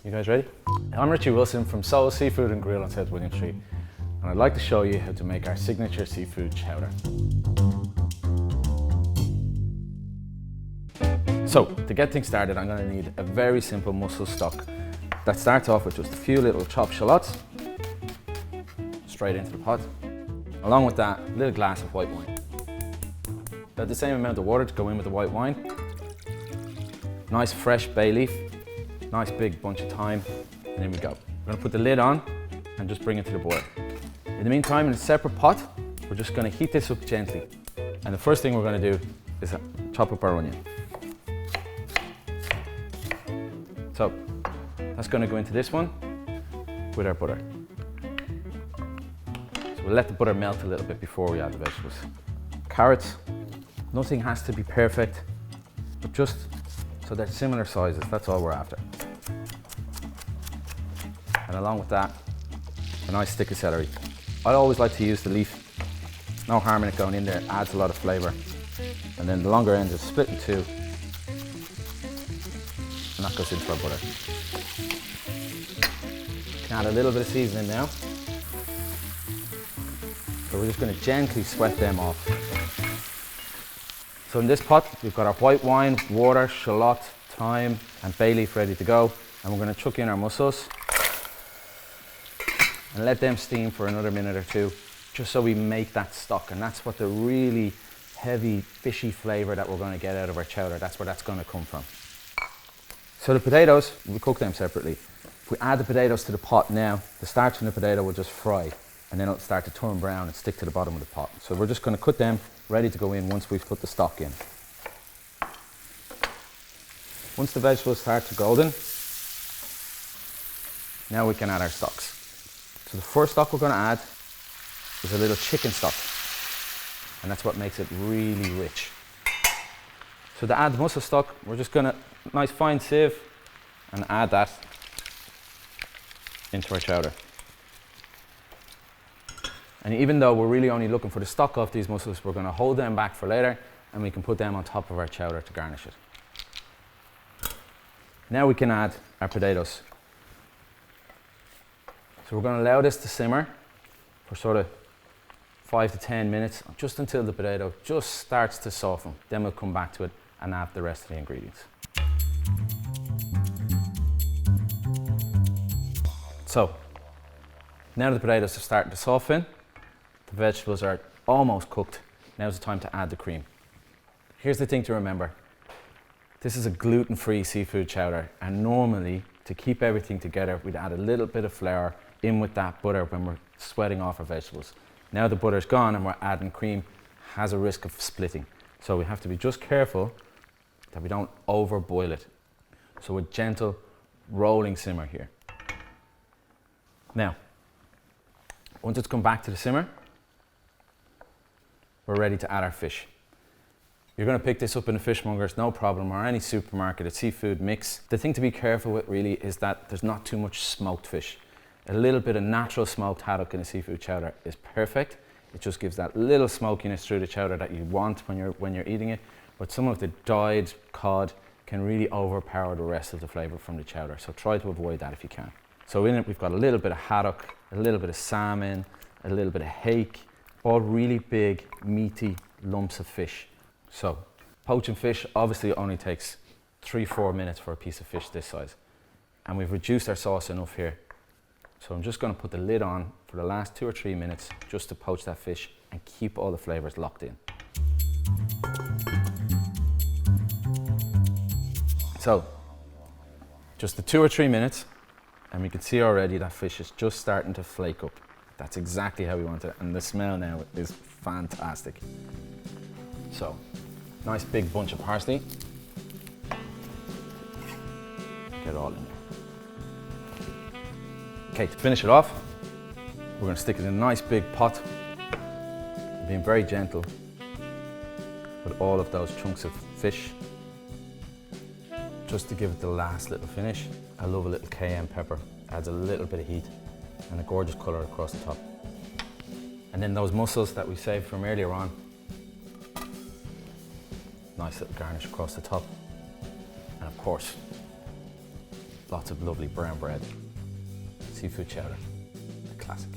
You guys ready? I'm Richie Wilson from Soul Seafood and Grill on South William Street, and I'd like to show you how to make our signature seafood chowder. So, to get things started, I'm going to need a very simple mussel stock that starts off with just a few little chopped shallots straight into the pot. Along with that, a little glass of white wine. About the same amount of water to go in with the white wine. Nice fresh bay leaf, nice big bunch of thyme, and in we go. We're going to put the lid on and just bring it to the boil. In the meantime, in a separate pot, we're just going to heat this up gently. And the first thing we're going to do is chop up our onion. So that's going to go into this one with our butter. So we'll let the butter melt a little bit before we add the vegetables. Carrots, nothing has to be perfect, but just so they're similar sizes, that's all we're after. And along with that, a nice stick of celery. I always like to use the leaf. No harm in it going in there, it adds a lot of flavour. And then the longer end is split in two, and that goes into our butter. Can add a little bit of seasoning now. So we're just going to gently sweat them off. So in this pot, we've got our white wine, water, shallot, thyme, and bay leaf ready to go. And we're going to chuck in our mussels and let them steam for another minute or two, just so we make that stock. And that's what the really heavy, fishy flavour that we're going to get out of our chowder, that's where that's going to come from. So the potatoes, we'll cook them separately. If we add the potatoes to the pot now, the starch in the potato will just fry, and then it'll start to turn brown and stick to the bottom of the pot. So we're just going to cut them ready to go in once we've put the stock in. Once the vegetables start to golden, now we can add our stocks. So the first stock we're going to add is a little chicken stock, and that's what makes it really rich. So to add the mussel stock, we're just going to, nice fine sieve, and add that into our chowder. And even though we're really only looking for the stock off these mussels, we're going to hold them back for later, and we can put them on top of our chowder to garnish it. Now we can add our potatoes. So we're going to allow this to simmer for sort of 5 to 10 minutes, just until the potato just starts to soften. Then we'll come back to it and add the rest of the ingredients. So now the potatoes are starting to soften, the vegetables are almost cooked. Now's the time to add the cream. Here's the thing to remember. This is a gluten-free seafood chowder, and normally to keep everything together, we'd add a little bit of flour in with that butter when we're sweating off our vegetables. Now the butter's gone and we're adding cream, has a risk of splitting. So we have to be just careful that we don't overboil it. So a gentle rolling simmer here. Now, once it's come back to the simmer, we're ready to add our fish. You're going to pick this up in a fishmonger's, no problem, or any supermarket, a seafood mix. The thing to be careful with really is that there's not too much smoked fish. A little bit of natural smoked haddock in a seafood chowder is perfect. It just gives that little smokiness through the chowder that you want when you're eating it. But some of the dyed cod can really overpower the rest of the flavour from the chowder. So try to avoid that if you can. So in it we've got a little bit of haddock, a little bit of salmon, a little bit of hake, all really big, meaty lumps of fish. So poaching fish obviously only takes 3-4 minutes for a piece of fish this size. And we've reduced our sauce enough here. So I'm just going to put the lid on for the last 2 or 3 minutes just to poach that fish and keep all the flavours locked in. So just the 2 or 3 minutes, and we can see already that fish is just starting to flake up. That's exactly how we want it, and the smell now is fantastic. So, nice big bunch of parsley. Get it all in there. Okay, to finish it off, we're going to stick it in a nice big pot, being very gentle with all of those chunks of fish, just to give it the last little finish. I love a little cayenne pepper, adds a little bit of heat and a gorgeous colour across the top. And then those mussels that we saved from earlier on, nice little garnish across the top. And of course, lots of lovely brown bread. Seafood chowder, a classic.